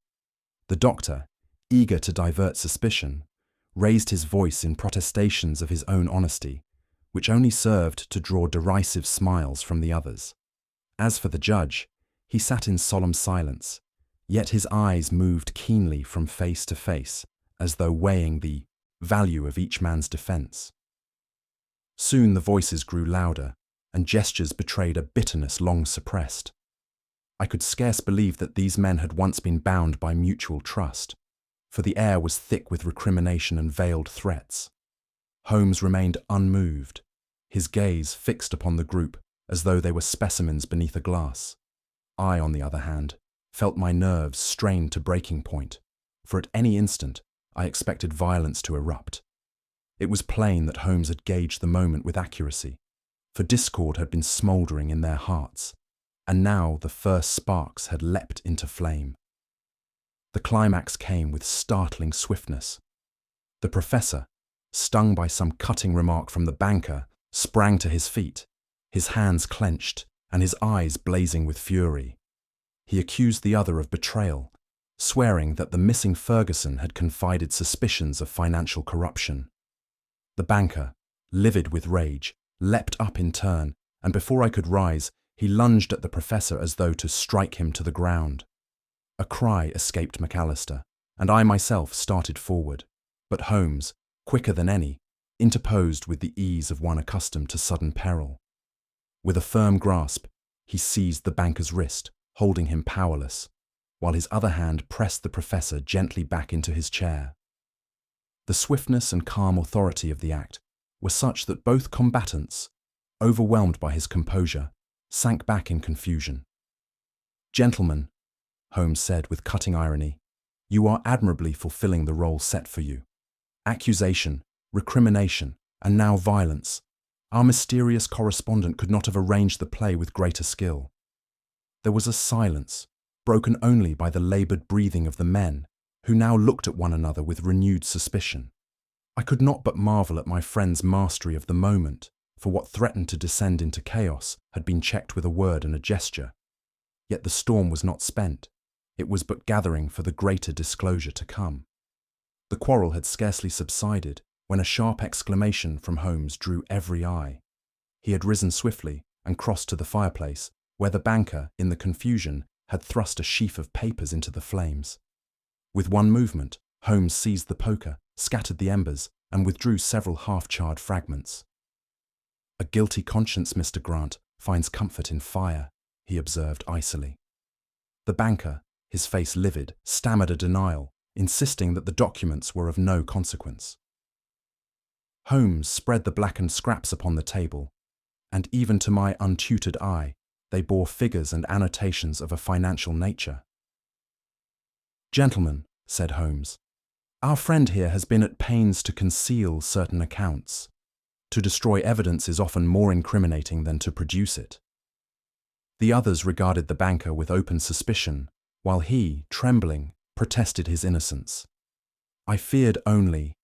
The doctor, eager to divert suspicion, raised his voice in protestations of his own honesty, which only served to draw derisive smiles from the others. As for the judge, he sat in solemn silence, yet his eyes moved keenly from face to face, as though weighing the value of each man's defence. Soon the voices grew louder, and gestures betrayed a bitterness long suppressed. I could scarce believe that these men had once been bound by mutual trust, for the air was thick with recrimination and veiled threats. Holmes remained unmoved, his gaze fixed upon the group as though they were specimens beneath a glass. I, on the other hand, felt my nerves strained to breaking point, for at any instant I expected violence to erupt. It was plain that Holmes had gauged the moment with accuracy, for discord had been smouldering in their hearts, and now the first sparks had leapt into flame. The climax came with startling swiftness. The professor, stung by some cutting remark from the banker, sprang to his feet, his hands clenched and his eyes blazing with fury. He accused the other of betrayal, swearing that the missing Ferguson had confided suspicions of financial corruption. The banker, livid with rage, leapt up in turn, and before I could rise, he lunged at the professor as though to strike him to the ground. A cry escaped McAllister, and I myself started forward. But Holmes, quicker than any, interposed with the ease of one accustomed to sudden peril. With a firm grasp, he seized the banker's wrist, holding him powerless, while his other hand pressed the professor gently back into his chair. The swiftness and calm authority of the act were such that both combatants, overwhelmed by his composure, sank back in confusion. "Gentlemen," Holmes said with cutting irony, "you are admirably fulfilling the role set for you. Accusation, recrimination, and now violence. Our mysterious correspondent could not have arranged the play with greater skill." There was a silence, broken only by the laboured breathing of the men, who now looked at one another with renewed suspicion. I could not but marvel at my friend's mastery of the moment, for what threatened to descend into chaos had been checked with a word and a gesture. Yet the storm was not spent. It was but gathering for the greater disclosure to come. The quarrel had scarcely subsided when a sharp exclamation from Holmes drew every eye. He had risen swiftly and crossed to the fireplace, where the banker, in the confusion, had thrust a sheaf of papers into the flames. With one movement, Holmes seized the poker, scattered the embers, and withdrew several half-charred fragments. "A guilty conscience, Mr. Grant, finds comfort in fire," he observed icily. The banker, his face livid, stammered a denial, insisting that the documents were of no consequence. Holmes spread the blackened scraps upon the table, and even to my untutored eye, they bore figures and annotations of a financial nature. "Gentlemen," said Holmes, "our friend here has been at pains to conceal certain accounts. To destroy evidence is often more incriminating than to produce it." The others regarded the banker with open suspicion, while he, trembling, protested his innocence. "I feared only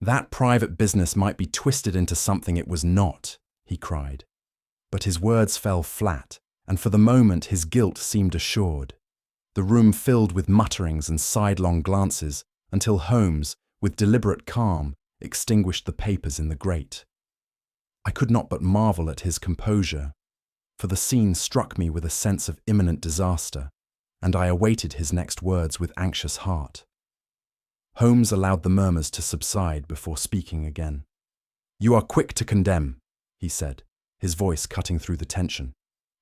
that private business might be twisted into something it was not," he cried. But his words fell flat, and for the moment his guilt seemed assured. The room filled with mutterings and sidelong glances, until Holmes, with deliberate calm, extinguished the papers in the grate. I could not but marvel at his composure, for the scene struck me with a sense of imminent disaster, and I awaited his next words with anxious heart. Holmes allowed the murmurs to subside before speaking again. "You are quick to condemn," he said, his voice cutting through the tension.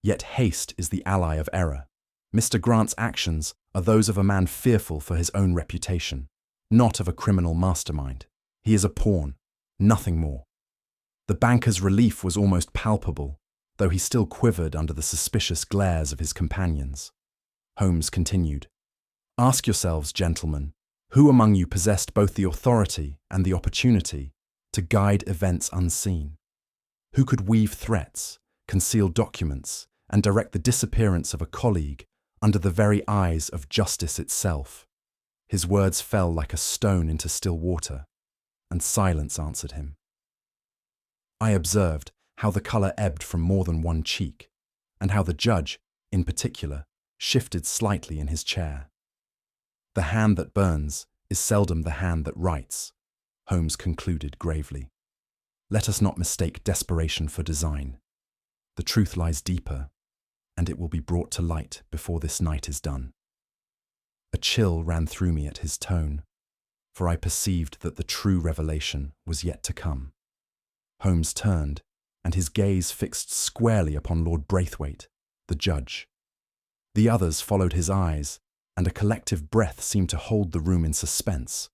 "Yet haste is the ally of error. Mr. Grant's actions are those of a man fearful for his own reputation, not of a criminal mastermind. He is a pawn, nothing more." The banker's relief was almost palpable, though he still quivered under the suspicious glares of his companions. Holmes continued, "Ask yourselves, gentlemen, who among you possessed both the authority and the opportunity to guide events unseen? Who could weave threats, conceal documents, and direct the disappearance of a colleague under the very eyes of justice itself?" His words fell like a stone into still water, and silence answered him. I observed how the colour ebbed from more than one cheek, and how the judge, in particular, shifted slightly in his chair. "The hand that burns is seldom the hand that writes," Holmes concluded gravely. "Let us not mistake desperation for design. The truth lies deeper, and it will be brought to light before this night is done." A chill ran through me at his tone, for I perceived that the true revelation was yet to come. Holmes turned, and his gaze fixed squarely upon Lord Braithwaite, the judge. The others followed his eyes, and a collective breath seemed to hold the room in suspense.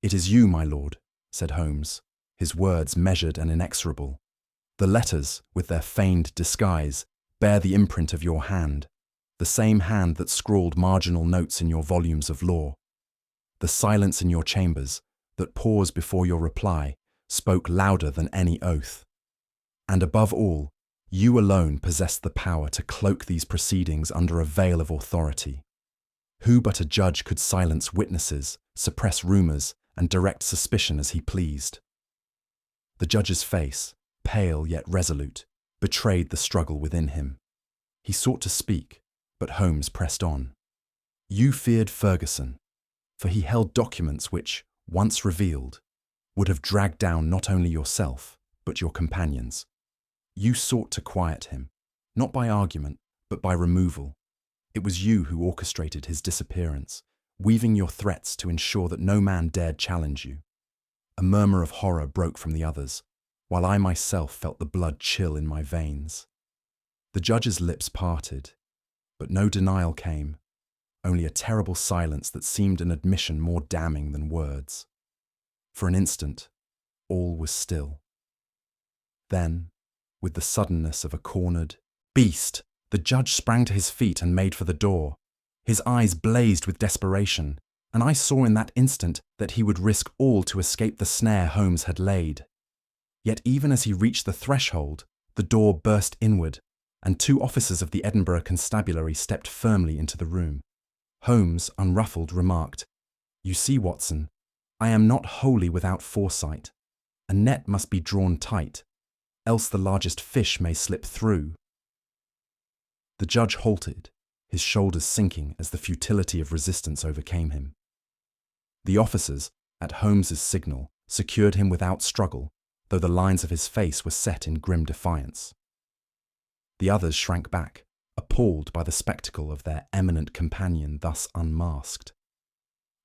"It is you, my lord," said Holmes, his words measured and inexorable. "The letters, with their feigned disguise, bear the imprint of your hand, the same hand that scrawled marginal notes in your volumes of law. The silence in your chambers, that paused before your reply, spoke louder than any oath. And above all, you alone possessed the power to cloak these proceedings under a veil of authority. Who but a judge could silence witnesses, suppress rumours, and direct suspicion as he pleased?" The judge's face, pale yet resolute, betrayed the struggle within him. He sought to speak, but Holmes pressed on. "You feared Ferguson, for he held documents which, once revealed, would have dragged down not only yourself, but your companions. You sought to quiet him, not by argument, but by removal. It was you who orchestrated his disappearance, weaving your threats to ensure that no man dared challenge you. A murmur of horror broke from the others, while I myself felt the blood chill in my veins. The judge's lips parted, but no denial came, only a terrible silence that seemed an admission more damning than words. For an instant, all was still. Then, with the suddenness of a cornered beast, the judge sprang to his feet and made for the door. His eyes blazed with desperation, and I saw in that instant that he would risk all to escape the snare Holmes had laid. Yet even as he reached the threshold, the door burst inward, and 2 officers of the Edinburgh Constabulary stepped firmly into the room. Holmes, unruffled, remarked, "You see, Watson, I am not wholly without foresight. A net must be drawn tight, else the largest fish may slip through." The judge halted, his shoulders sinking as the futility of resistance overcame him. The officers, at Holmes's signal, secured him without struggle, though the lines of his face were set in grim defiance. The others shrank back, appalled by the spectacle of their eminent companion thus unmasked.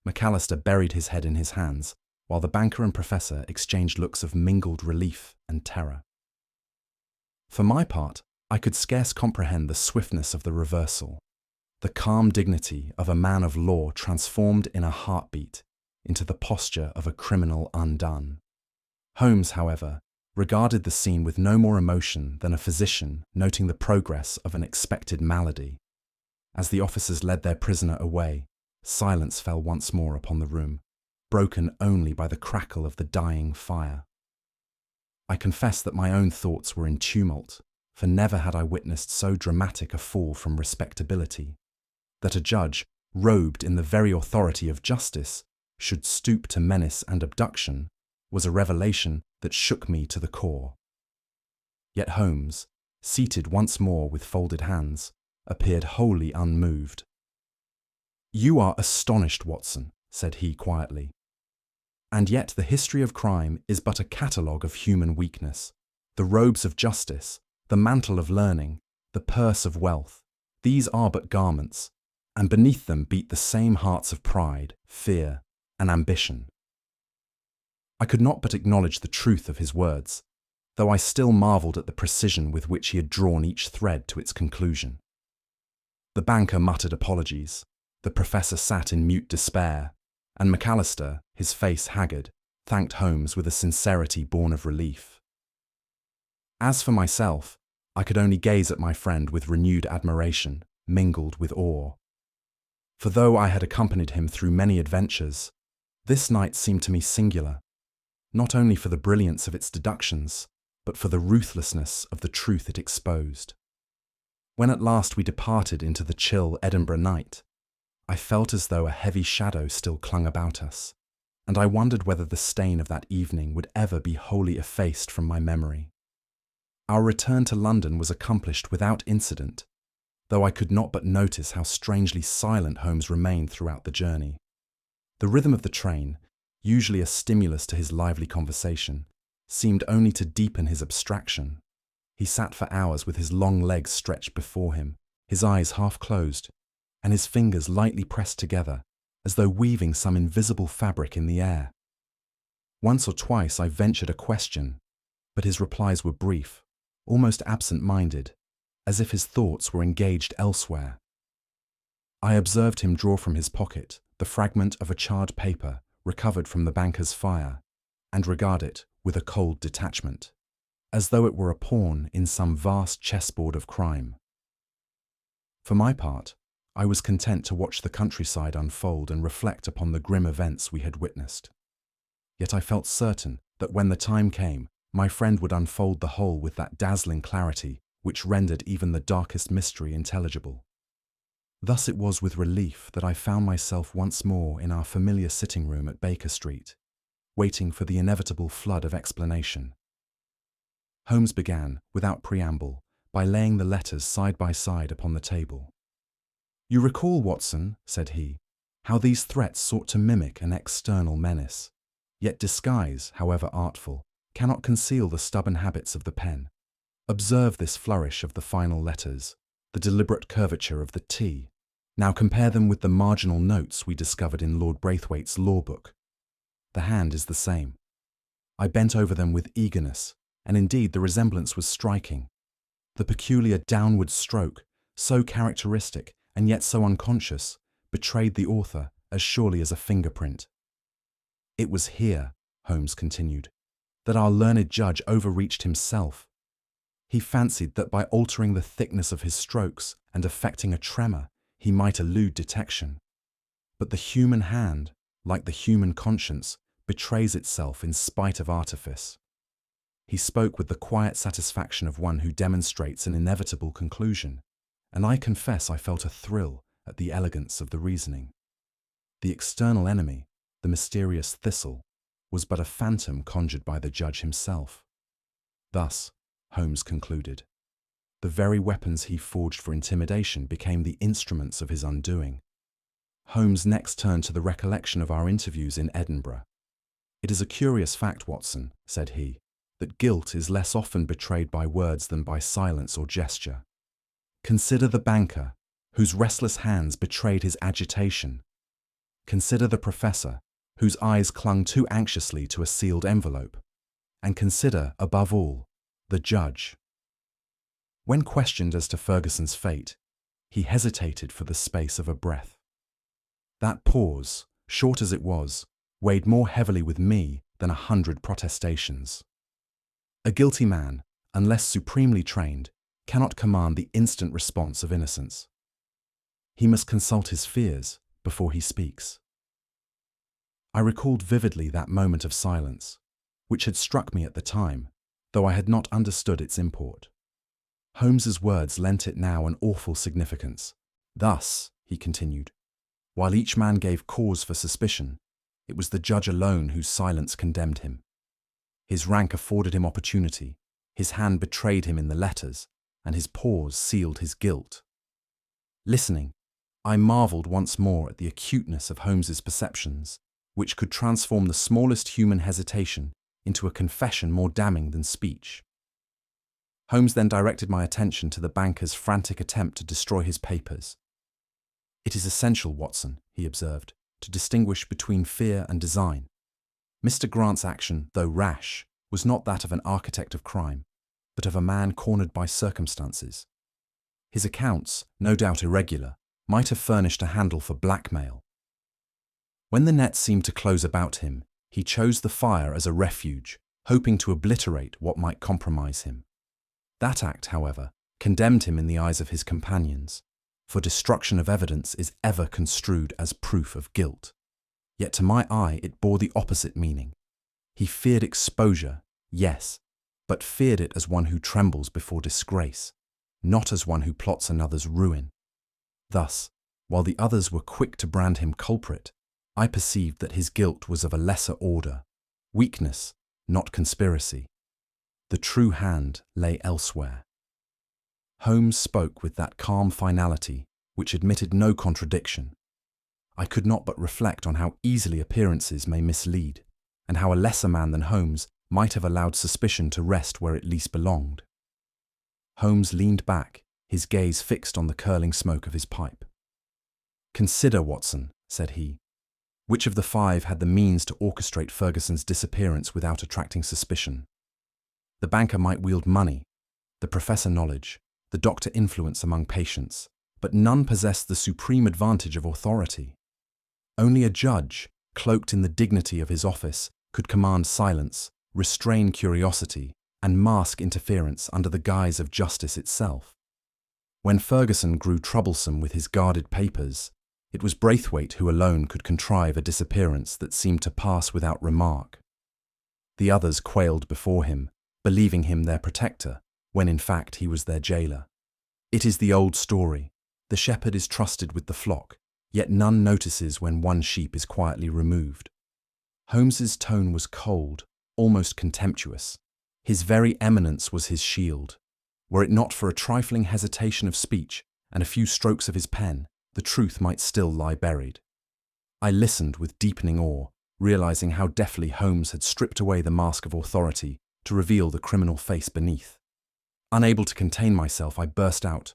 McAllister buried his head in his hands, while the banker and professor exchanged looks of mingled relief and terror. For my part, I could scarce comprehend the swiftness of the reversal, the calm dignity of a man of law transformed in a heartbeat into the posture of a criminal undone. Holmes, however, regarded the scene with no more emotion than a physician noting the progress of an expected malady. As the officers led their prisoner away, silence fell once more upon the room, broken only by the crackle of the dying fire. I confess that my own thoughts were in tumult, for never had I witnessed so dramatic a fall from respectability. That a judge, robed in the very authority of justice, should stoop to menace and abduction was a revelation that shook me to the core. Yet Holmes, seated once more with folded hands, appeared wholly unmoved. "You are astonished, Watson," said he quietly. "And yet the history of crime is but a catalogue of human weakness. The robes of justice, the mantle of learning, the purse of wealth, these are but garments, and beneath them beat the same hearts of pride, fear, and ambition." I could not but acknowledge the truth of his words, though I still marvelled at the precision with which he had drawn each thread to its conclusion. The banker muttered apologies, the professor sat in mute despair, and McAllister, his face haggard, thanked Holmes with a sincerity born of relief. As for myself, I could only gaze at my friend with renewed admiration, mingled with awe. For though I had accompanied him through many adventures, this night seemed to me singular, not only for the brilliance of its deductions, but for the ruthlessness of the truth it exposed. When at last we departed into the chill Edinburgh night, I felt as though a heavy shadow still clung about us, and I wondered whether the stain of that evening would ever be wholly effaced from my memory. Our return to London was accomplished without incident, though I could not but notice how strangely silent Holmes remained throughout the journey. The rhythm of the train, usually a stimulus to his lively conversation, seemed only to deepen his abstraction. He sat for hours with his long legs stretched before him, his eyes half closed, and his fingers lightly pressed together, as though weaving some invisible fabric in the air. Once or twice I ventured a question, but his replies were brief, almost absent-minded, as if his thoughts were engaged elsewhere. I observed him draw from his pocket the fragment of a charred paper recovered from the banker's fire, and regard it with a cold detachment, as though it were a pawn in some vast chessboard of crime. For my part, I was content to watch the countryside unfold and reflect upon the grim events we had witnessed. Yet I felt certain that when the time came, my friend would unfold the whole with that dazzling clarity which rendered even the darkest mystery intelligible. Thus it was with relief that I found myself once more in our familiar sitting room at Baker Street, waiting for the inevitable flood of explanation. Holmes began, without preamble, by laying the letters side by side upon the table. "You recall, Watson," said he, "how these threats sought to mimic an external menace. Yet disguise, however artful, cannot conceal the stubborn habits of the pen. Observe this flourish of the final letters, the deliberate curvature of the T, Now compare them with the marginal notes we discovered in Lord Braithwaite's law book. The hand is the same. I bent over them with eagerness, and indeed the resemblance was striking. The peculiar downward stroke, so characteristic and yet so unconscious, betrayed the author as surely as a fingerprint. It was here, Holmes continued, that our learned judge overreached himself. He fancied that by altering the thickness of his strokes and affecting a tremor, he might elude detection. But the human hand, like the human conscience, betrays itself in spite of artifice. He spoke with the quiet satisfaction of one who demonstrates an inevitable conclusion, and I confess I felt a thrill at the elegance of the reasoning. The external enemy, the mysterious thistle, was but a phantom conjured by the judge himself. Thus, Holmes concluded, the very weapons he forged for intimidation became the instruments of his undoing. Holmes next turned to the recollection of our interviews in Edinburgh. "It is a curious fact, Watson," said he, "that guilt is less often betrayed by words than by silence or gesture. Consider the banker, whose restless hands betrayed his agitation. Consider the professor, whose eyes clung too anxiously to a sealed envelope. And consider, above all, the judge." When questioned as to Ferguson's fate, he hesitated for the space of a breath. That pause, short as it was, weighed more heavily with me than 100 protestations. A guilty man, unless supremely trained, cannot command the instant response of innocence. He must consult his fears before he speaks. I recalled vividly that moment of silence, which had struck me at the time, though I had not understood its import. Holmes's words lent it now an awful significance. Thus, he continued, while each man gave cause for suspicion, it was the judge alone whose silence condemned him. His rank afforded him opportunity, his hand betrayed him in the letters, and his pause sealed his guilt. Listening, I marvelled once more at the acuteness of Holmes's perceptions, which could transform the smallest human hesitation into a confession more damning than speech. Holmes then directed my attention to the banker's frantic attempt to destroy his papers. "It is essential, Watson," he observed, "to distinguish between fear and design. Mr. Grant's action, though rash, was not that of an architect of crime, but of a man cornered by circumstances. His accounts, no doubt irregular, might have furnished a handle for blackmail. When the net seemed to close about him, he chose the fire as a refuge, hoping to obliterate what might compromise him. That act, however, condemned him in the eyes of his companions, for destruction of evidence is ever construed as proof of guilt. Yet to my eye it bore the opposite meaning. He feared exposure, yes, but feared it as one who trembles before disgrace, not as one who plots another's ruin. Thus, while the others were quick to brand him culprit, I perceived that his guilt was of a lesser order, weakness, not conspiracy. The true hand lay elsewhere. Holmes spoke with that calm finality which admitted no contradiction. I could not but reflect on how easily appearances may mislead, and how a lesser man than Holmes might have allowed suspicion to rest where it least belonged. Holmes leaned back, his gaze fixed on the curling smoke of his pipe. "Consider, Watson," said he, "which of the five had the means to orchestrate Ferguson's disappearance without attracting suspicion? The banker might wield money, the professor knowledge, the doctor influence among patients, but none possessed the supreme advantage of authority. Only a judge, cloaked in the dignity of his office, could command silence, restrain curiosity, and mask interference under the guise of justice itself. When Ferguson grew troublesome with his guarded papers, it was Braithwaite who alone could contrive a disappearance that seemed to pass without remark. The others quailed before him, believing him their protector, when in fact he was their jailer. It is the old story. The shepherd is trusted with the flock, yet none notices when one sheep is quietly removed. Holmes's tone was cold, almost contemptuous. His very eminence was his shield. Were it not for a trifling hesitation of speech and a few strokes of his pen, the truth might still lie buried. I listened with deepening awe, realizing how deftly Holmes had stripped away the mask of authority to reveal the criminal face beneath. Unable to contain myself, I burst out,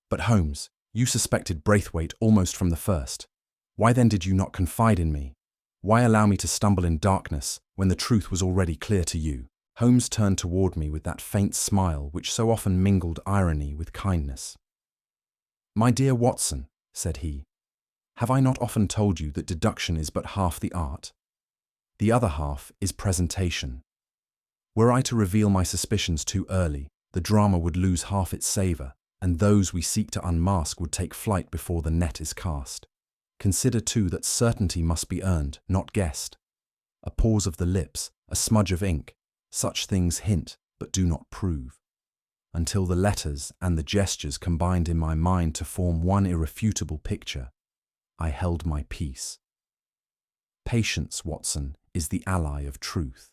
"But Holmes, You suspected Braithwaite almost from the first. Why then did you not confide in me? Why allow me to stumble in darkness when the truth was already clear to you? Holmes turned toward me with that faint smile which so often mingled irony with kindness. "My dear Watson," said he, "have I not often told you that deduction is but half the art? The other half is presentation. Were I to reveal my suspicions too early, the drama would lose half its savour, and those we seek to unmask would take flight before the net is cast. Consider too that certainty must be earned, not guessed. A pause of the lips, a smudge of ink, such things hint but do not prove. Until the letters and the gestures combined in my mind to form one irrefutable picture, I held my peace. Patience, Watson, is the ally of truth."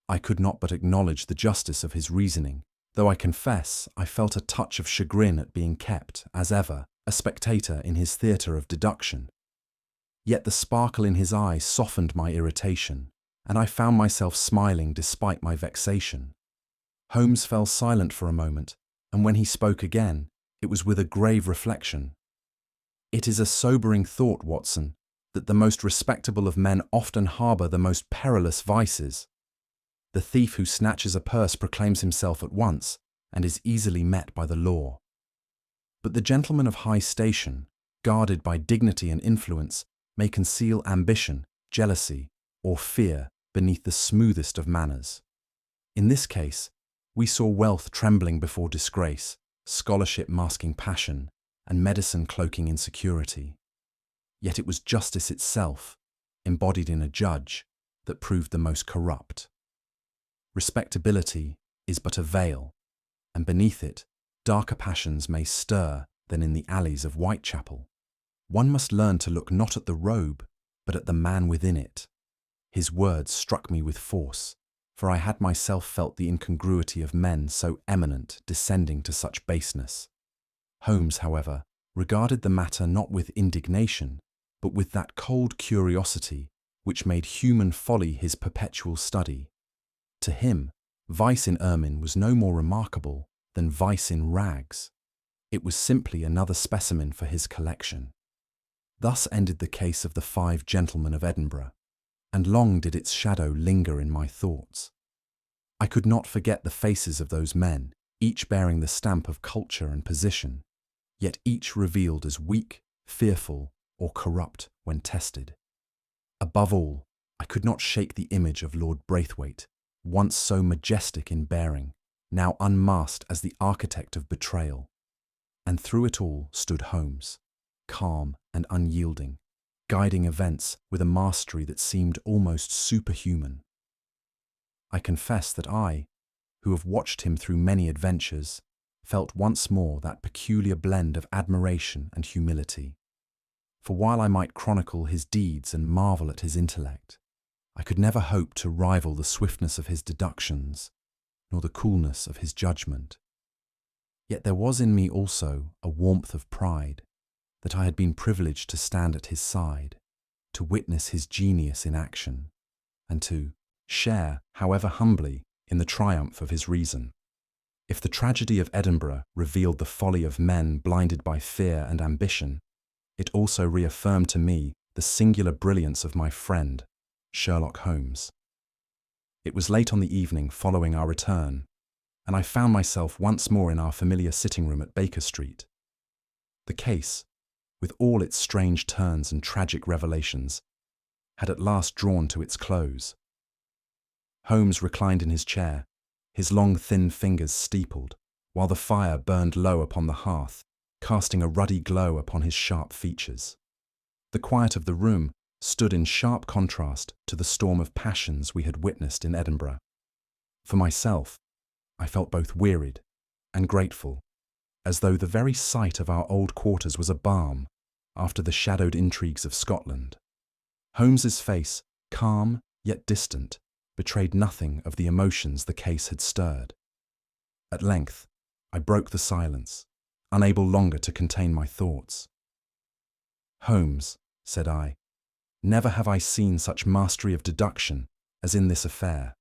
I could not but acknowledge the justice of his reasoning, though I confess I felt a touch of chagrin at being kept, as ever, a spectator in his theatre of deduction. Yet the sparkle in his eye softened my irritation, and I found myself smiling despite my vexation. Holmes fell silent for a moment, and when he spoke again, it was with a grave reflection. "It is a sobering thought, Watson, that the most respectable of men often harbour the most perilous vices. The thief who snatches a purse proclaims himself at once, and is easily met by the law. But the gentleman of high station, guarded by dignity and influence, may conceal ambition, jealousy, or fear beneath the smoothest of manners. In this case, we saw wealth trembling before disgrace, scholarship masking passion, and medicine cloaking insecurity. Yet it was justice itself, embodied in a judge, that proved the most corrupt. Respectability is but a veil, and beneath it, darker passions may stir than in the alleys of Whitechapel. One must learn to look not at the robe, but at the man within it." His words struck me with force, for I had myself felt the incongruity of men so eminent descending to such baseness. Holmes, however, regarded the matter not with indignation, but with that cold curiosity which made human folly his perpetual study. To him, vice in ermine was no more remarkable than vice in rags. It was simply another specimen for his collection. Thus ended the case of the 5 gentlemen of Edinburgh, and long did its shadow linger in my thoughts. I could not forget the faces of those men, each bearing the stamp of culture and position, yet each revealed as weak, fearful, or corrupt when tested. Above all, I could not shake the image of Lord Braithwaite, once so majestic in bearing, now unmasked as the architect of betrayal. And through it all stood Holmes, calm and unyielding, guiding events with a mastery that seemed almost superhuman. I confess that I, who have watched him through many adventures, felt once more that peculiar blend of admiration and humility. For while I might chronicle his deeds and marvel at his intellect, I could never hope to rival the swiftness of his deductions, nor the coolness of his judgment. Yet there was in me also a warmth of pride, that I had been privileged to stand at his side, to witness his genius in action, and to share, however humbly, in the triumph of his reason. If the tragedy of Edinburgh revealed the folly of men blinded by fear and ambition, it also reaffirmed to me the singular brilliance of my friend, Sherlock Holmes. It was late on the evening following our return, and I found myself once more in our familiar sitting room at Baker Street. The case, with all its strange turns and tragic revelations, had at last drawn to its close. Holmes reclined in his chair, his long thin fingers steepled, while the fire burned low upon the hearth, casting a ruddy glow upon his sharp features. The quiet of the room stood in sharp contrast to the storm of passions we had witnessed in Edinburgh. For myself, I felt both wearied and grateful, as though the very sight of our old quarters was a balm after the shadowed intrigues of Scotland. Holmes's face, calm yet distant, betrayed nothing of the emotions the case had stirred. At length, I broke the silence, unable longer to contain my thoughts. "Holmes," said I, "never have I seen such mastery of deduction as in this affair.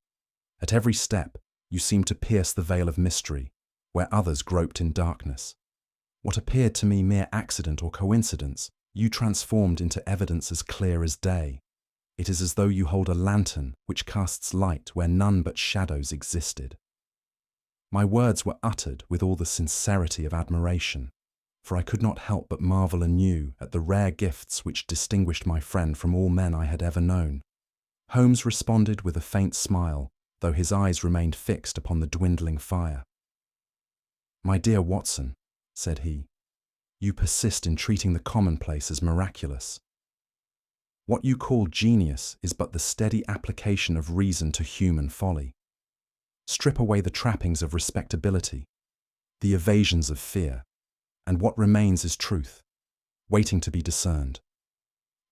At every step, you seemed to pierce the veil of mystery, where others groped in darkness. What appeared to me mere accident or coincidence, you transformed into evidence as clear as day. It is as though you hold a lantern which casts light where none but shadows existed. My words were uttered with all the sincerity of admiration, for I could not help but marvel anew at the rare gifts which distinguished my friend from all men I had ever known. Holmes responded with a faint smile, though his eyes remained fixed upon the dwindling fire. "My dear Watson," said he, "you persist in treating the commonplace as miraculous. What you call genius is but the steady application of reason to human folly. Strip away the trappings of respectability, the evasions of fear, and what remains is truth, waiting to be discerned.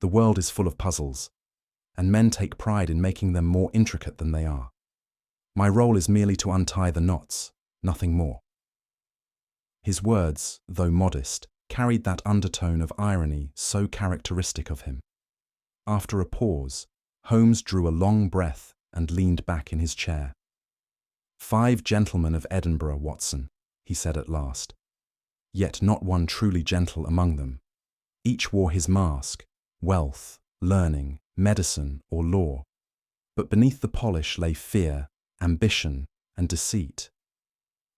The world is full of puzzles, and men take pride in making them more intricate than they are. My role is merely to untie the knots, nothing more." His words, though modest, carried that undertone of irony so characteristic of him. After a pause, Holmes drew a long breath and leaned back in his chair. "5 gentlemen of Edinburgh, Watson," he said at last, "yet not one truly gentle among them. Each wore his mask, wealth, learning, medicine, or law, but beneath the polish lay fear, ambition, and deceit.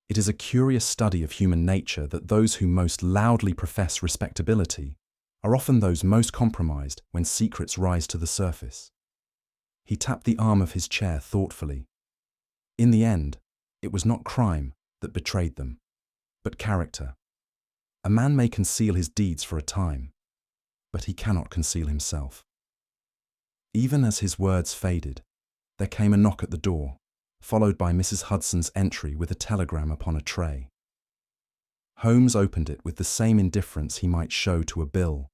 It is a curious study of human nature that those who most loudly profess respectability are often those most compromised when secrets rise to the surface." He tapped the arm of his chair thoughtfully. In the end, it was not crime that betrayed them, but character. A man may conceal his deeds for a time, but he cannot conceal himself. Even as his words faded, there came a knock at the door, followed by Mrs. Hudson's entry with a telegram upon a tray. Holmes opened it with the same indifference he might show to a bill,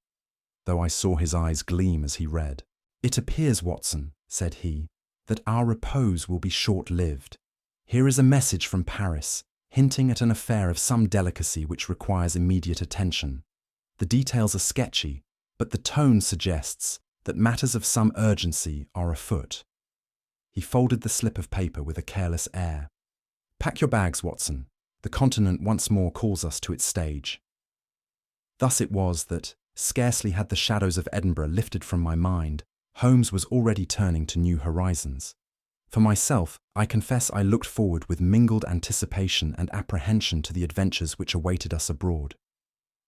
though I saw his eyes gleam as he read. "It appears, Watson," said he, "that our repose will be short-lived. Here is a message from Paris, hinting at an affair of some delicacy which requires immediate attention. The details are sketchy, but the tone suggests that matters of some urgency are afoot." He folded the slip of paper with a careless air. "Pack your bags, Watson. The continent once more calls us to its stage." Thus it was that, scarcely had the shadows of Edinburgh lifted from my mind, Holmes was already turning to new horizons. For myself, I confess I looked forward with mingled anticipation and apprehension to the adventures which awaited us abroad.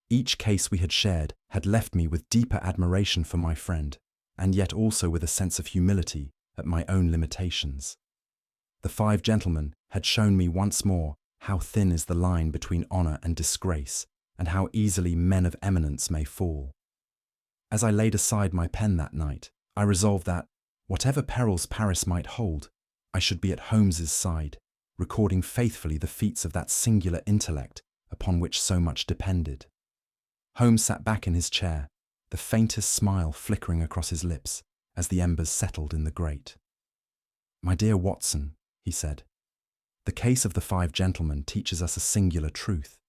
Each case we had shared had left me with deeper admiration for my friend, and yet also with a sense of humility at my own limitations. The 5 gentlemen had shown me once more how thin is the line between honour and disgrace, and how easily men of eminence may fall. As I laid aside my pen that night, I resolved that, whatever perils Paris might hold, I should be at Holmes's side, recording faithfully the feats of that singular intellect upon which so much depended. Holmes sat back in his chair, the faintest smile flickering across his lips as the embers settled in the grate. "My dear Watson," he said, "the case of the 5 gentlemen teaches us a singular truth.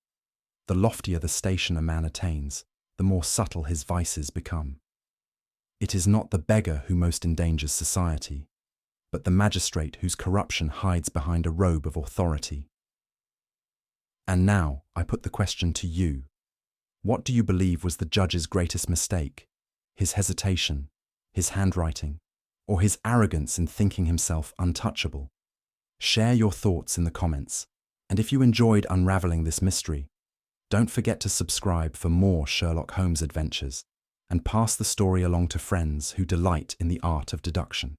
The loftier the station a man attains, the more subtle his vices become. It is not the beggar who most endangers society, but the magistrate whose corruption hides behind a robe of authority. And now I put the question to you. What do you believe was the judge's greatest mistake? His hesitation, his handwriting, or his arrogance in thinking himself untouchable? Share your thoughts in the comments, and if you enjoyed unraveling this mystery, don't forget to subscribe for more Sherlock Holmes adventures, and pass the story along to friends who delight in the art of deduction.